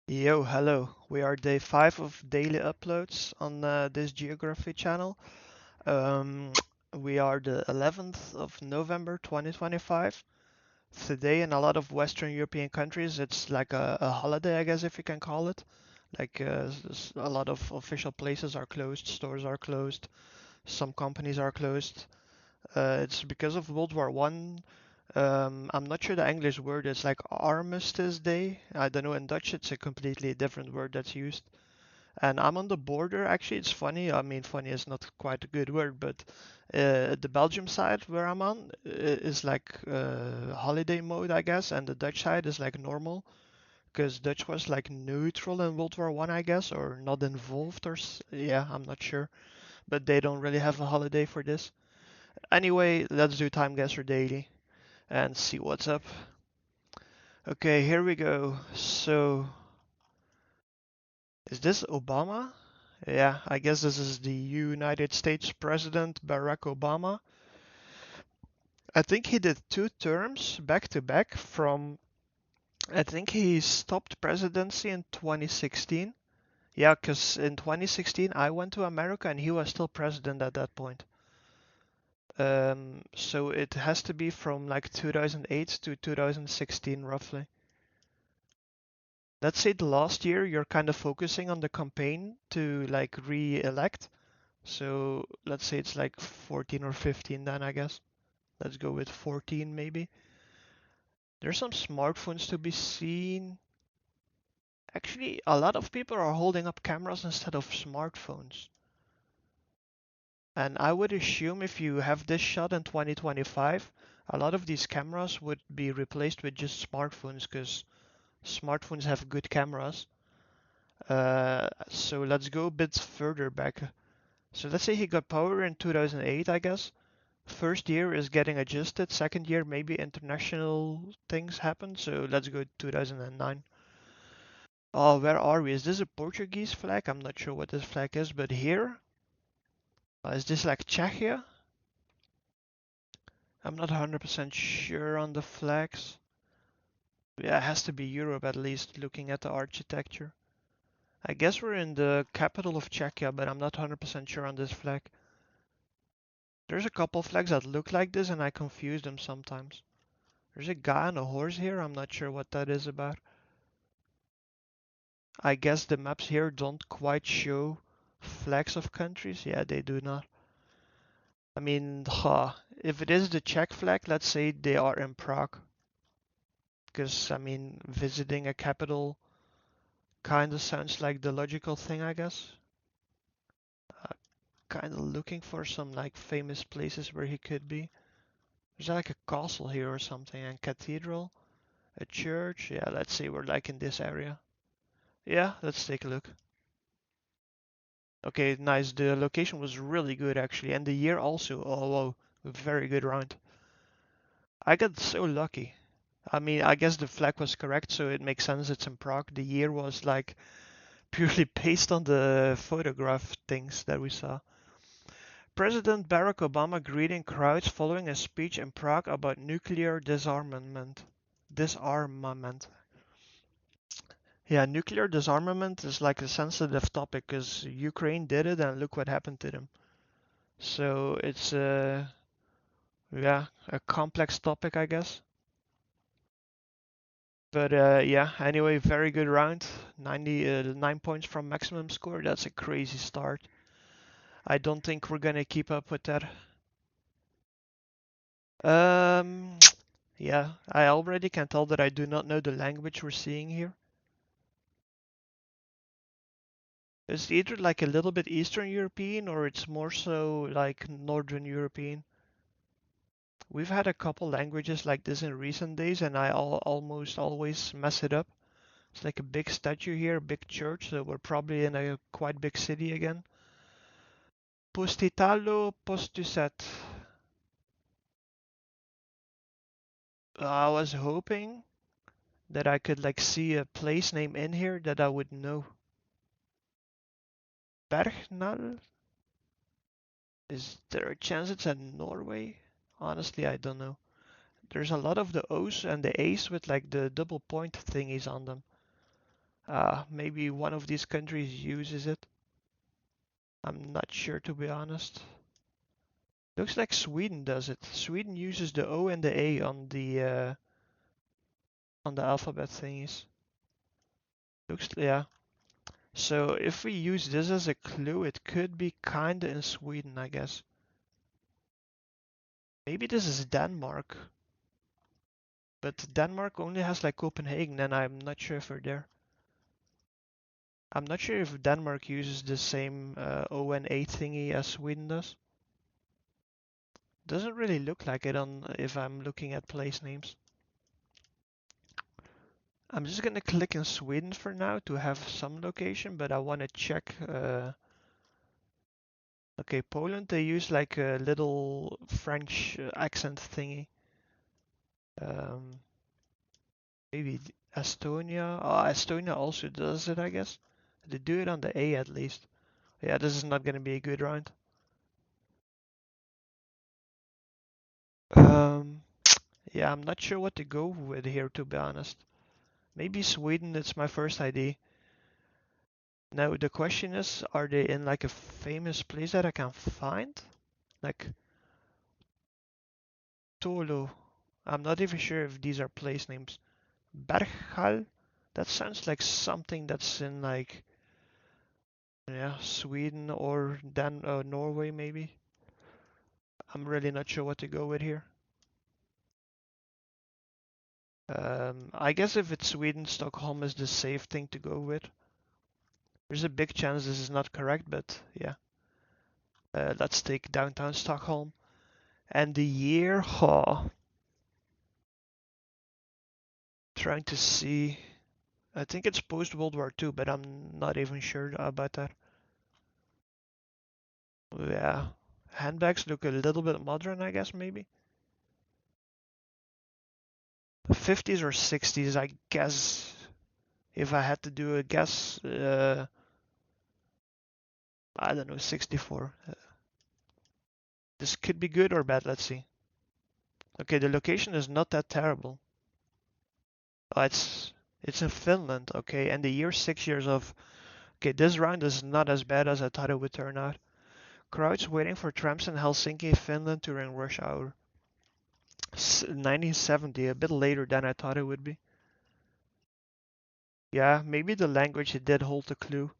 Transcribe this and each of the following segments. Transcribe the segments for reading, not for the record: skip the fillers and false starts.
Yo, hello. We are day 5 of daily uploads on this geography channel. Um, we are the 11th of November 2025. Today, in a lot of Western European countries, it's like a holiday, I guess, if you can call it. Like a lot of official places are closed, stores are closed, some companies are closed. It's because of World War One. I'm not sure the English word is like Armistice Day. I don't know. In Dutch, it's a completely different word that's used. And I'm on the border. Actually, it's funny. I mean, funny is not quite a good word, but the Belgium side where I'm on is like holiday mode, I guess, and the Dutch side is like normal because Dutch was like neutral in World War One, I guess, or not involved, or yeah, I'm not sure. But they don't really have a holiday for this. Anyway, let's do Timeguessr daily and see what's up. Okay, here we go. So, is this Obama? Yeah, I guess this is the United States President Barack Obama. I think he did 2 terms back to back from, I think he stopped presidency in 2016. Yeah, because in 2016 I went to America and he was still president at that point. So it has to be from like 2008 to 2016 roughly. Let's say the last year you're kind of focusing on the campaign to like re-elect. So let's say it's like 14 or 15 then I guess. Let's go with 14 maybe. There's some smartphones to be seen. Actually, a lot of people are holding up cameras instead of smartphones. And I would assume if you have this shot in 2025, a lot of these cameras would be replaced with just smartphones because smartphones have good cameras. So let's go a bit further back. So let's say he got power in 2008, I guess. First year is getting adjusted. Second year, maybe international things happen. So let's go 2009. Oh, where are we? Is this a Portuguese flag? I'm not sure what this flag is, but here, is this like Czechia? I'm not 100% sure on the flags. Yeah, it has to be Europe at least, looking at the architecture. I guess we're in the capital of Czechia, but I'm not 100% sure on this flag. There's a couple flags that look like this, and I confuse them sometimes. There's a guy on a horse here. I'm not sure what that is about. I guess the maps here don't quite show flags of countries. Yeah, they do not. I mean, if it is the Czech flag, let's say they are in Prague. Because, I mean, visiting a capital kind of sounds like the logical thing, I guess. Uh, kind of looking for some like famous places where he could be. There's like a castle here or something, and cathedral, a church. Yeah, let's say we're like in this area. Yeah, let's take a look. Okay, nice. The location was really good actually, and the year also. Oh, wow, very good round. I got so lucky. I mean, I guess the flag was correct, so it makes sense it's in Prague. The year was like purely based on the photograph things that we saw. President Barack Obama greeting crowds following a speech in Prague about nuclear disarmament. Disarmament. Yeah, nuclear disarmament is like a sensitive topic because Ukraine did it and look what happened to them. So it's yeah, a complex topic, I guess. But yeah, anyway, very good round. 99 points from maximum score. That's a crazy start. I don't think we're gonna keep up with that. Um, yeah, I already can tell that I do not know the language we're seeing here. It's either like a little bit Eastern European or it's more so like Northern European. We've had a couple languages like this in recent days and I almost always mess it up. It's like a big statue here, a big church, so we're probably in a quite big city again. Postitalo Postusat. I was hoping that I could like see a place name in here that I would know. Bergnal? Is there a chance it's in Norway? Honestly, I don't know. There's a lot of the O's and the A's with like the double point thingies on them. Maybe one of these countries uses it. I'm not sure, to be honest. Looks like Sweden does it. Sweden uses the O and the A on the alphabet thingies. Looks, yeah. So if we use this as a clue, it could be kinda in Sweden, I guess. Maybe this is Denmark, but Denmark only has like Copenhagen, and I'm not sure if we're there. I'm not sure if Denmark uses the same O and A thingy as Sweden does. Doesn't really look like it on if I'm looking at place names. I'm just gonna click in Sweden for now to have some location, but I want to check. Okay, Poland, they use like a little French accent thingy. Um, maybe Estonia. Oh, Estonia also does it, I guess. They do it on the A at least. Yeah, this is not gonna be a good round. Um, yeah, I'm not sure what to go with here, to be honest. Maybe Sweden, it's my first idea. Now the question is, are they in like a famous place that I can find? Like Tolo. I'm not even sure if these are place names. Berghal? That sounds like something that's in like, yeah, Sweden or Norway maybe. I'm really not sure what to go with here. I guess if it's Sweden, Stockholm is the safe thing to go with. There's a big chance this is not correct, but yeah. Let's take downtown Stockholm. And the year, trying to see. I think it's post World War II, but I'm not even sure about that. Yeah, handbags look a little bit modern, I guess, maybe. The 50s or 60s, I guess. If I had to do a guess, I don't know, 64. This could be good or bad, let's see. Okay, the location is not that terrible. Oh, it's in Finland, okay, and the year 6 years of. Okay, this round is not as bad as I thought it would turn out. Crowds waiting for trams in Helsinki, Finland during rush hour. 1970, a bit later than I thought it would be. Yeah, maybe the language it did hold a clue,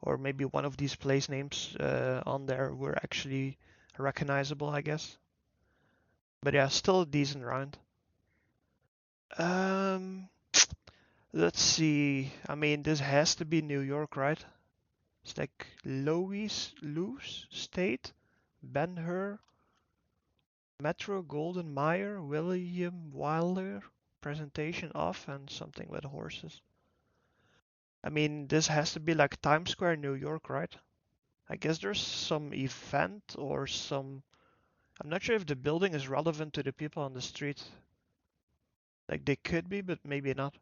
or maybe one of these place names on there were actually recognizable, I guess. But yeah, still a decent round. Um, let's see. I mean, this has to be New York, right? It's like Louis State, Ben Hur, Metro Golden Mayer, William Wyler, presentation of, and something with horses. I mean, this has to be like Times Square, New York, right? I guess there's some event or some. I'm not sure if the building is relevant to the people on the street. Like they could be, but maybe not.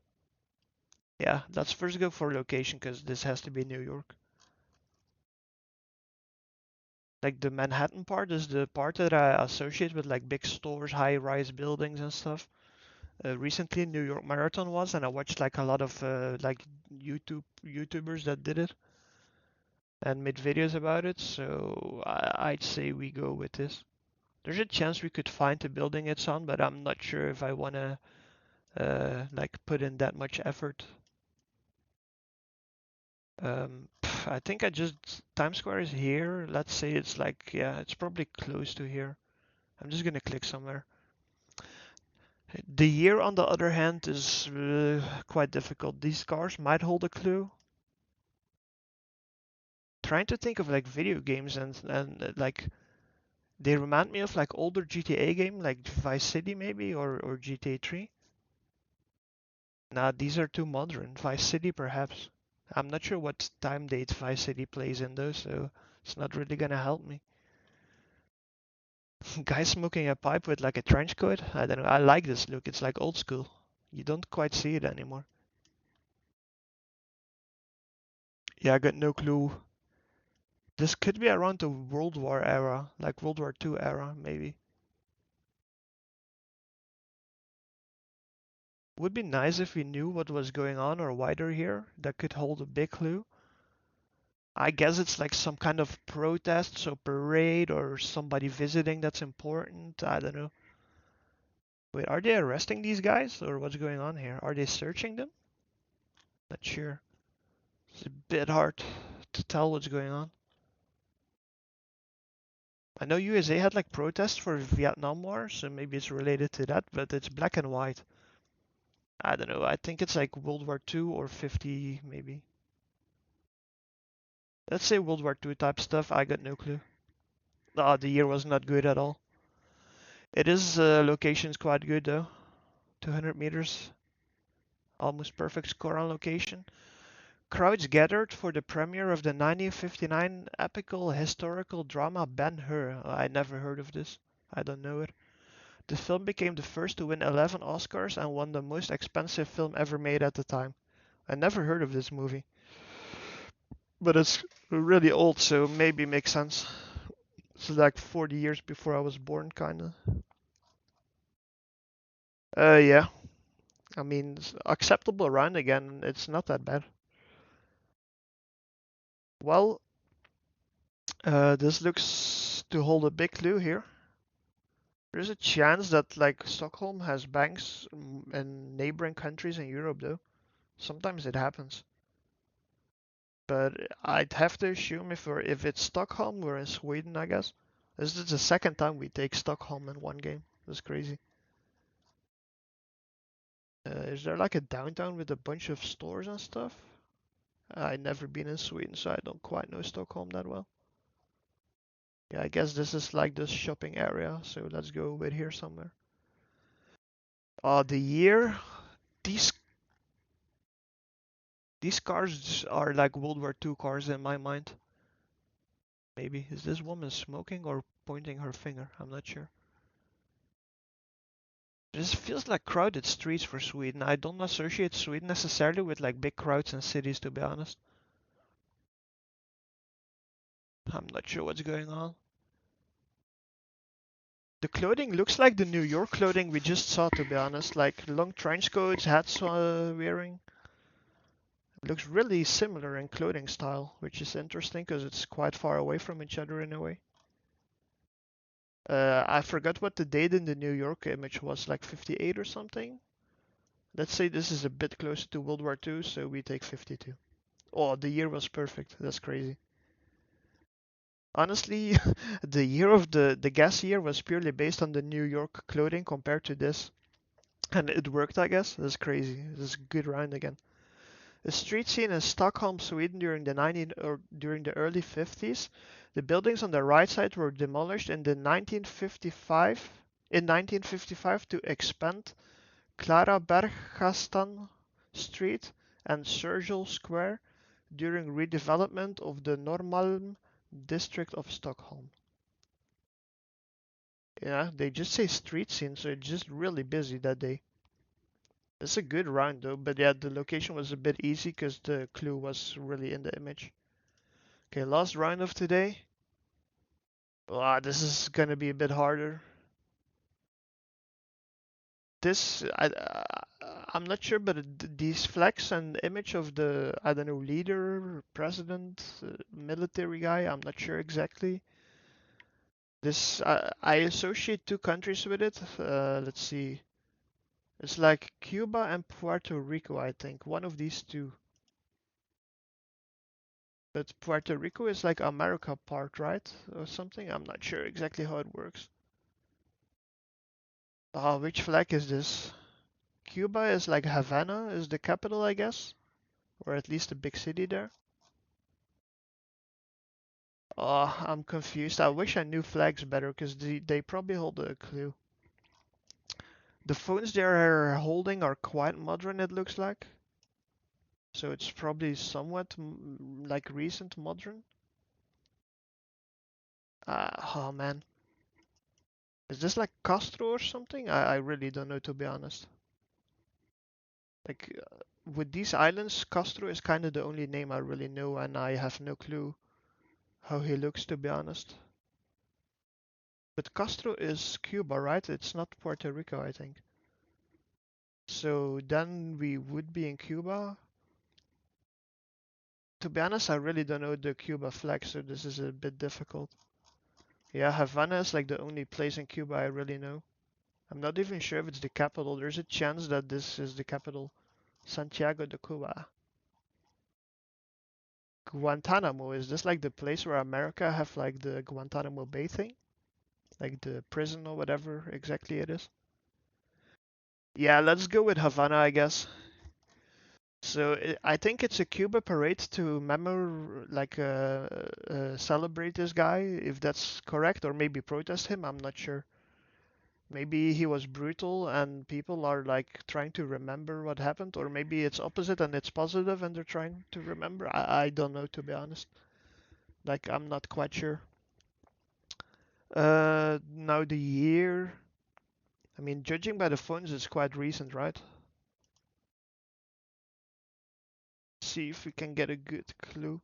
Yeah, let's first go for location because this has to be New York. Like the Manhattan part is the part that I associate with like big stores, high-rise buildings and stuff. Recently, New York Marathon was, and I watched like a lot of like YouTubers that did it and made videos about it. So I'd say we go with this. There's a chance we could find the building it's on, but I'm not sure if I wanna like put in that much effort. I think I just Times Square is here. Let's say it's like yeah, it's probably close to here. I'm just gonna click somewhere. The year, on the other hand, is quite difficult. These cars might hold a clue. Trying to think of like video games and like they remind me of like older GTA game, like Vice City maybe or GTA 3. Nah, these are too modern. Vice City perhaps. I'm not sure what time date Vice City plays in those, so it's not really gonna help me. Guy smoking a pipe with like a trench coat. I don't know. I like this look. It's like old school. You don't quite see it anymore. Yeah, I got no clue. This could be around the World War era, like World War II era, maybe. Would be nice if we knew what was going on or why they're here. That could hold a big clue. I guess it's like some kind of protest, so parade or somebody visiting that's important. I don't know. Wait, are they arresting these guys or what's going on here? Are they searching them? Not sure. It's a bit hard to tell what's going on. I know USA had like protests for Vietnam War, so maybe it's related to that, but it's black and white. I don't know. I think it's like World War II or 50 maybe. Let's say World War II type stuff. I got no clue. Ah, the year was not good at all. It is location's quite good though. 200 meters, almost perfect score on location. Crowds gathered for the premiere of the 1959 epical historical drama Ben-Hur. I never heard of this. I don't know it. The film became the first to win 11 Oscars and won the most expensive film ever made at the time. I never heard of this movie, but it's really old, so maybe makes sense. It's like 40 years before I was born, kinda. Yeah. I mean, it's acceptable round again. It's not that bad. Well, this looks to hold a big clue here. There's a chance that like Stockholm has banks in neighboring countries in Europe, though. Sometimes it happens. But I'd have to assume if it's Stockholm, we're in Sweden, I guess. This is the second time we take Stockholm in one game. That's crazy. Is there like a downtown with a bunch of stores and stuff? I've never been in Sweden, so I don't quite know Stockholm that well. Yeah, I guess this is like the shopping area, so let's go with here somewhere. The year. These these cars are like World War II cars in my mind. Maybe. Is this woman smoking or pointing her finger? I'm not sure. This feels like crowded streets for Sweden. I don't associate Sweden necessarily with like big crowds in cities, to be honest. I'm not sure what's going on. The clothing looks like the New York clothing we just saw, to be honest. Like long trench coats, hats wearing. It looks really similar in clothing style, which is interesting because it's quite far away from each other in a way. I forgot what the date in the New York image was, like 58 or something. Let's say this is a bit closer to World War II, so we take 52. Oh, the year was perfect. That's crazy. Honestly, the year of the gas year was purely based on the New York clothing compared to this. And it worked, I guess. That's crazy. This is a good round again. A street scene in Stockholm, Sweden during the early 50s. The buildings on the right side were demolished in 1955 to expand Klarabergastan Street and Sergel Square during redevelopment of the Norrmalm district of Stockholm. Yeah, they just say street scene, so it's just really busy that day. It's a good round though, but yeah, the location was a bit easy because the clue was really in the image. Okay, last round of today. Wow, this is gonna be a bit harder. This, I'm not sure, but these flags and image of the, I don't know, leader, president, military guy, I'm not sure exactly. This, I associate two countries with it. Let's see. It's like Cuba and Puerto Rico, I think. One of these two. But Puerto Rico is like America part, right? Or something? I'm not sure exactly how it works. Which flag is this? Cuba is like Havana is the capital, I guess. Or at least a big city there. I'm confused. I wish I knew flags better because they probably hold a clue. The phones they're holding are quite modern, it looks like. So it's probably somewhat like recent modern. Oh man. Is this like Castro or something? I really don't know, to be honest. Like with these islands, Castro is kind of the only name I really know, and I have no clue how he looks, to be honest. But Castro is Cuba, right? It's not Puerto Rico, I think. So then we would be in Cuba. To be honest, I really don't know the Cuba flag, so this is a bit difficult. Yeah, Havana is like the only place in Cuba I really know. I'm not even sure if it's the capital. There's a chance that this is the capital. Santiago de Cuba. Guantanamo, is this like the place where America have like the Guantanamo Bay thing? Like the prison or whatever exactly it is? Yeah, let's go with Havana, I guess. So I think it's a Cuba parade to like celebrate this guy, if that's correct, or maybe protest him. I'm not sure. Maybe he was brutal and people are like trying to remember what happened, or maybe it's opposite and it's positive and they're trying to remember. I don't know, to be honest. Like I'm not quite sure. Now the year. I mean, judging by the phones, it's quite recent, right? See if we can get a good clue.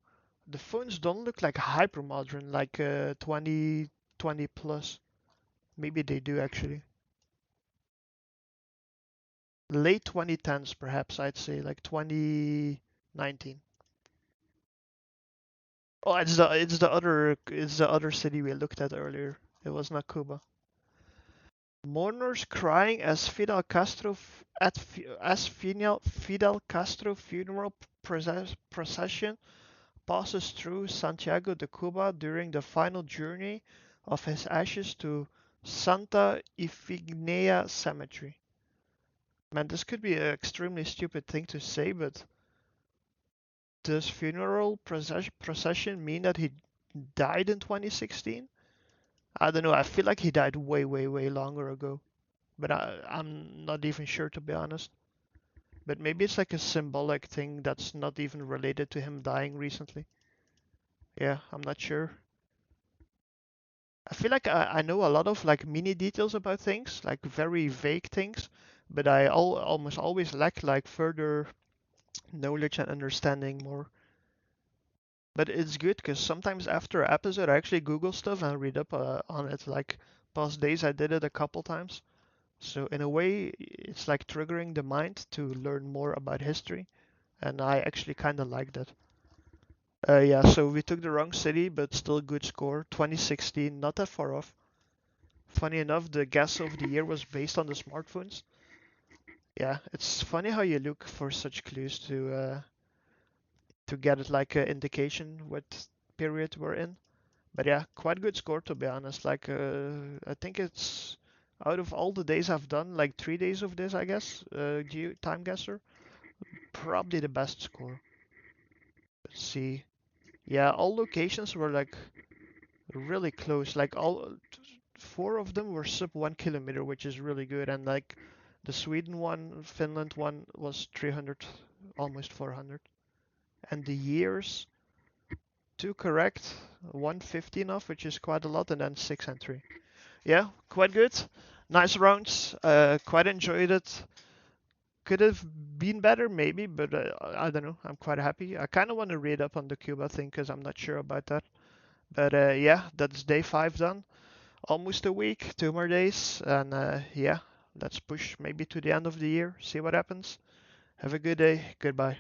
The phones don't look like hyper modern, like 2020 plus. Maybe they do actually. Late 2010s, perhaps I'd say, like 2019. Oh, it's the other city we looked at earlier. It was not Cuba. Mourners crying as Fidel Castro funeral procession passes through Santiago de Cuba during the final journey of his ashes to Santa Ifigenia Cemetery. Man, this could be an extremely stupid thing to say, but does funeral procession mean that he died in 2016? I don't know. I feel like he died way, way, way longer ago, but I'm not even sure, to be honest. But maybe it's like a symbolic thing that's not even related to him dying recently. Yeah, I'm not sure. I feel like I know a lot of like mini details about things, like very vague things, but I almost always lack like further knowledge and understanding more. But it's good because sometimes after an episode, I actually Google stuff and read up on it. Like past days, I did it a couple times. So in a way, it's like triggering the mind to learn more about history, and I actually kind of like that. Yeah, so we took the wrong city, but still good score. 2016, not that far off. Funny enough, the guess of the year was based on the smartphones. Yeah, it's funny how you look for such clues to get it like an indication what period we're in. But yeah, quite good score to be honest. Like I think it's out of all the days I've done, like 3 days of this, I guess. Time guesser, probably the best score. Let's see. Yeah, all locations were like really close. Like all four of them were sub 1 kilometer, which is really good. And like the Sweden one, Finland one was 300, almost 400. And the years, two correct, 150 off, which is quite a lot, and then 6 and 3. Yeah, quite good. Nice rounds. Quite enjoyed it. Could have been better, maybe, but I don't know. I'm quite happy. I kind of want to read up on the Cuba thing because I'm not sure about that. But yeah, that's day 5 done. Almost a week, 2 more days, and yeah, let's push maybe to the end of the year, see what happens. Have a good day. Goodbye.